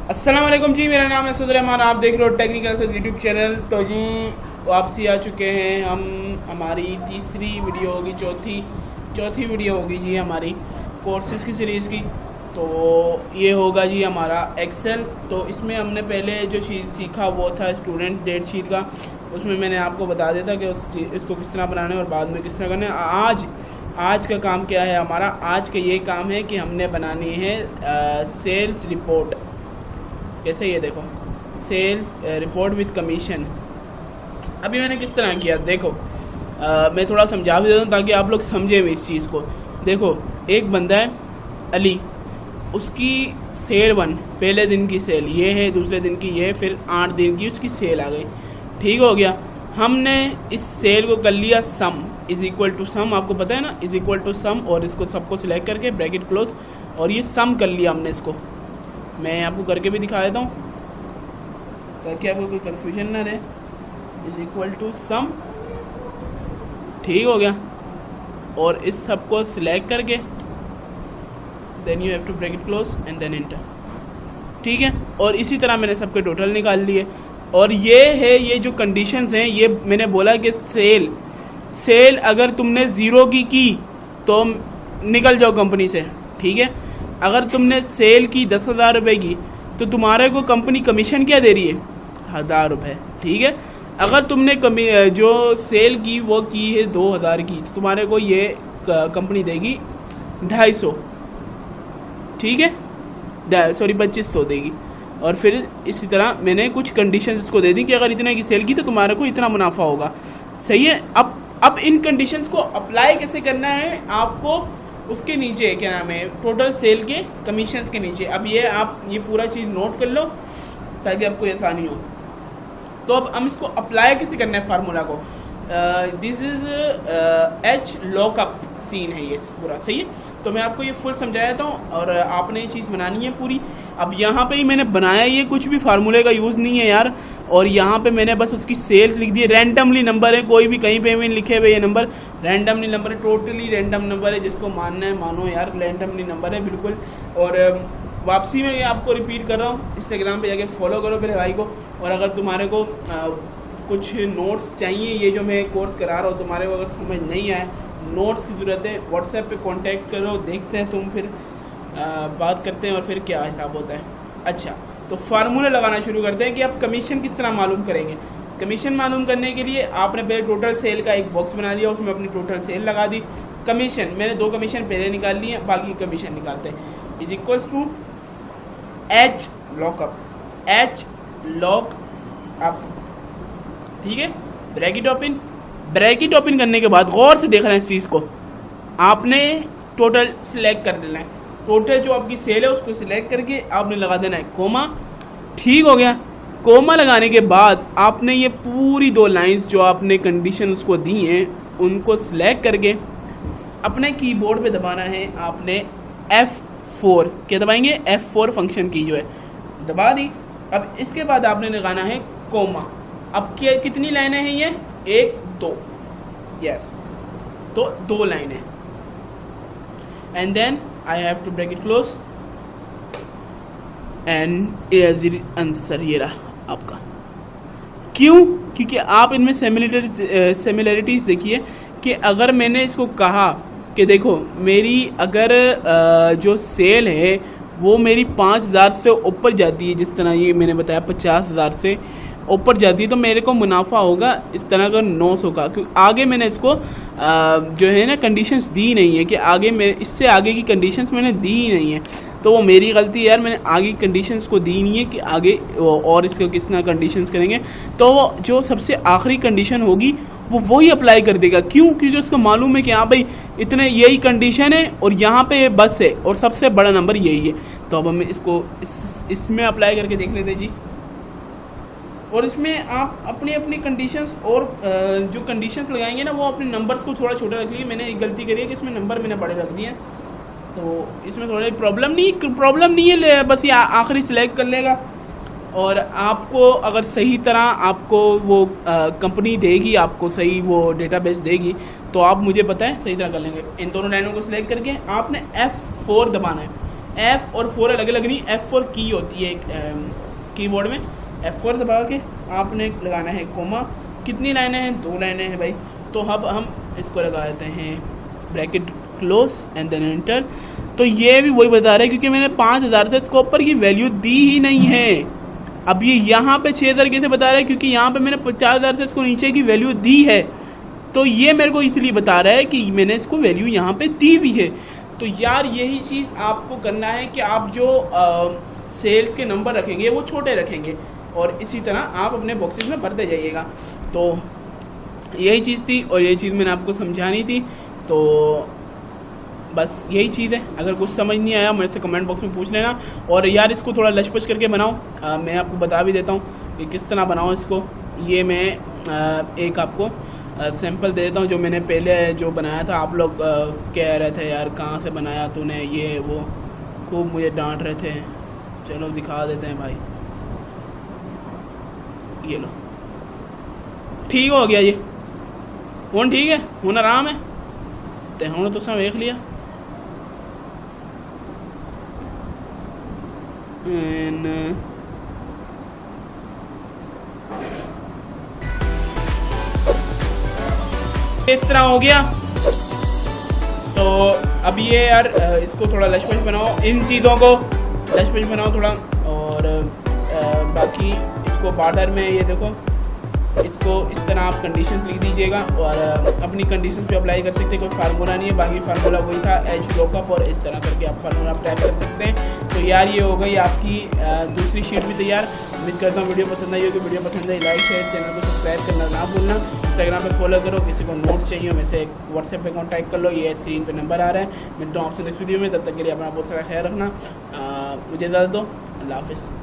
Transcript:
अस्सलाम वालेकुम जी, मेरा नाम है असद रहमान, आप देख रहे हो टेक्निकल असद यूट्यूब चैनल। तो जी वापसी आ चुके हैं हम, हमारी तीसरी वीडियो होगी, चौथी वीडियो होगी जी हमारी कोर्सेज़ की सीरीज़ की। तो ये होगा जी हमारा एक्सेल। तो इसमें हमने पहले जो सीखा वो था स्टूडेंट डेट शीट का, उसमें मैंने आपको बता दिया था कि इसको किस तरह बनाना है और बाद में किस तरह करना है। आज का काम क्या है हमारा? आज का ये काम है कि हमने बनानी है सेल्स रिपोर्ट। कैसे? ये देखो, सेल्स रिपोर्ट विद कमीशन। अभी मैंने किस तरह किया देखो, मैं थोड़ा समझा भी देता हूँ ताकि आप लोग समझें इस चीज़ को। देखो, एक बंदा है अली, उसकी सेल 1, पहले दिन की सेल ये है, दूसरे दिन की ये है, फिर 8 दिन की उसकी सेल आ गई। ठीक हो गया। हमने इस सेल को कर लिया सम इज इक्वल टू सम, आपको पता है ना, इज इक्वल टू सम, और इसको सबको सिलेक्ट करके ब्रैकेट क्लोज, और ये सम कर लिया हमने इसको। मैं आपको करके भी दिखा देता हूँ ताकि आपको कोई कन्फ्यूजन ना रहे। इज इक्वल टू सम, ठीक हो गया। और इस सबको सिलेक्ट करके then you have to bracket close and then enter. ठीक है। और इसी तरह मैंने सबके टोटल निकाल लिए। और ये है, ये जो कंडीशंस हैं, ये मैंने बोला कि सेल अगर तुमने 0 की तो निकल जाओ कंपनी से। ठीक है। अगर तुमने सेल की 10,000 रुपये की तो तुम्हारे को कंपनी कमीशन क्या दे रही है? 1,000 रुपये। ठीक है। अगर तुमने जो सेल की वो की है 2,000 की तो तुम्हारे को ये कंपनी देगी 250। ठीक है, सॉरी 2500 देगी। और फिर इसी तरह मैंने कुछ कंडीशंस इसको दे दी कि अगर इतने की सेल की तो तुम्हारे को इतना मुनाफा होगा। सही है। अब इन कंडीशंस को अप्लाई कैसे करना है आपको, उसके नीचे क्या नाम है, टोटल सेल के कमीशंस के नीचे। अब ये आप ये पूरा चीज़ नोट कर लो ताकि आपको आसानी हो। तो अब हम इसको अप्लाई कैसे करना है फार्मूला को। This is H lookup scene है ये पूरा। सही है। तो मैं आपको ये फुल समझाया था और आपने ये चीज़ बनानी है पूरी। अब यहाँ पे ही मैंने बनाया, ये कुछ भी फार्मूले का यूज़ नहीं है यार। और यहाँ पे मैंने बस उसकी सेल्स लिख दी। रैंडमली नंबर है, कोई भी कहीं पे भी लिखे हुए ये नंबर रैंडमली नंबर है, टोटली रैंडम नंबर है। जिसको मानना है मानो यार, रैंडमली नंबर है बिल्कुल। और वापसी में आपको रिपीट कर रहा हूँ, इंस्टाग्राम पे जाके फॉलो करो मेरे भाई को। और अगर तुम्हारे को कुछ नोट्स चाहिए, ये जो मैं कोर्स करा रहा हूँ, तुम्हारे को अगर समझ नहीं आए, नोट्स की ज़रूरत है, व्हाट्सएप पे कांटेक्ट करो, देखते हैं तुम, फिर बात करते हैं और फिर क्या हिसाब होता है। अच्छा, तो फार्मूला लगाना शुरू करते हैं कि आप कमीशन किस तरह मालूम करेंगे। कमीशन मालूम करने के लिए आपने पहले टोटल सेल का एक बॉक्स बना लिया, उसमें अपनी टोटल सेल लगा दी। कमीशन मैंने 2 कमीशन पहले निकाल लिए, बाकी कमीशन निकालते हैं। Is equals to H lookup, H lookup. ठीक है। ब्रैकेट ओपन करने के बाद गौर से देखना है इस चीज़ को, आपने टोटल सिलेक्ट कर देना है। टोटल जो आपकी सेल है उसको सिलेक्ट करके आपने लगा देना है कोमा। ठीक हो गया। कोमा लगाने के बाद आपने ये पूरी 2 लाइंस जो आपने कंडीशन उसको दी हैं उनको सिलेक्ट करके अपने कीबोर्ड पे दबाना है आपने F4। क्या दबाएंगे? F4 फंक्शन की जो है दबा दी। अब इसके बाद आपने लगाना है कोमा। अब कितनी लाइनें हैं ये? 1 2, यस, तो 2 लाइनें। And then I have to break it close and answer ये रहा आपका। क्यों? क्योंकि आप इनमें सिमिलरिटीज देखिए कि अगर मैंने इसको कहा कि देखो मेरी अगर जो सेल है वो मेरी 5,000 से ऊपर जाती है, जिस तरह ये मैंने बताया 50,000 से ऊपर जाती है, तो मेरे को मुनाफा होगा इस तरह का 900 का। क्योंकि आगे मैंने इसको जो है ना कंडीशंस दी नहीं है कि आगे मैं इससे आगे की कंडीशंस मैंने दी ही नहीं है, तो वो मेरी गलती है यार। मैंने आगे की कंडीशंस को दी नहीं है कि आगे और इसको किस तरह कंडीशंस करेंगे, तो वो जो सबसे आखिरी कंडीशन होगी वो वही अप्लाई कर देगा। क्यों? क्योंकि उसको मालूम है कि हाँ भाई इतने यही कंडीशन है और यहाँ पे ये बस है और सबसे बड़ा नंबर यही है। तो अब हमें इसको इसमें अप्लाई करके देख लेते जी। और इसमें आप अपनी अपनी कंडीशंस और जो कंडीशंस लगाएंगे ना वो अपने नंबर्स को थोड़ा छोटा रख लिए। मैंने एक गलती करी है कि इसमें नंबर मैंने बड़े रख दिए, तो इसमें थोड़ी प्रॉब्लम नहीं है, बस ये आखिरी सिलेक्ट कर लेगा। और आपको अगर सही तरह आपको वो कंपनी देगी, आपको सही वो डेटाबेस देगी, तो आप मुझे पता है सही तरह कर लेंगे। इन दोनों लाइनों को सिलेक्ट करके आपने F4 दबाना है। F और 4 अलग अलग नहीं, F4 की होती है कीबोर्ड में। F4 दबा के आपने लगाना है कोमा। कितनी लाइनें हैं? 2 लाइनें हैं भाई। तो अब हम इसको लगा देते हैं bracket close and then enter. तो ये भी वही बता रहा है क्योंकि मैंने 5000 से स्कोप पर की वैल्यू दी ही नहीं है। अब ये यहाँ पे 6000 कैसे बता रहा है? क्योंकि यहाँ पे मैंने 50000 से इसको नीचे की वैल्यू दी है। तो ये मेरे को इसलिए बता रहा है कि मैंने इसको वैल्यू यहाँ पे दी भी है। तो यार यही चीज़ आपको करना है कि आप जो सेल्स के नंबर रखेंगे वो छोटे रखेंगे और इसी तरह आप अपने बॉक्सेस में भरते जाइएगा। तो यही चीज़ थी और यही चीज़ मैंने आपको समझानी थी। तो बस यही चीज़ है। अगर कुछ समझ नहीं आया मेरे से कमेंट बॉक्स में पूछ लेना। और यार इसको थोड़ा लचपच करके बनाओ। मैं आपको बता भी देता हूँ कि किस तरह बनाओ इसको। ये मैं एक आपको सैंपल दे देता हूँ जो मैंने पहले जो बनाया था। आप लोग कह रहे थे यार कहाँ से बनाया तूने, ये वो खूब मुझे डांट रहे थे। चलो दिखा देते हैं भाई, ये लो। ठीक हो गया ये फोन, ठीक है, फोन आराम है ते हम तो देख लिया। इस तरह हो गया। तो अब ये यार इसको थोड़ा लचपच बनाओ, इन चीज़ों को लचपच बनाओ थोड़ा। और बाकी इसको बॉर्डर में ये देखो, इसको इस तरह आप कंडीशंस लिख दीजिएगा और अपनी कंडीशंस पे अप्लाई कर सकते हैं। कोई फार्मूला नहीं है, बाकी फार्मूला वही था एच लॉकअप और इस तरह करके आप फार्मूला टाइप कर सकते हैं। तो यार ये हो गई आपकी दूसरी शीट भी तैयार। उम्मीद करता हूँ वीडियो पसंद आई होगी। वीडियो पसंद आई लाइक शेयर, चैनल को सब्सक्राइब करना ना भूलना। इंस्टाग्राम पे फॉलो करो। किसी को नोट चाहिए वैसे एक व्हाट्सएप पे कॉन्टैक्ट कर लो, ये स्क्रीन पे नंबर आ रहा है। मिलता हूँ आपसे नेक्स्ट वीडियो में। तब तक के लिए अपना बहुत सारा ख्याल रखना। मुझे इजाज़त दो। अल्लाह हाफिज़।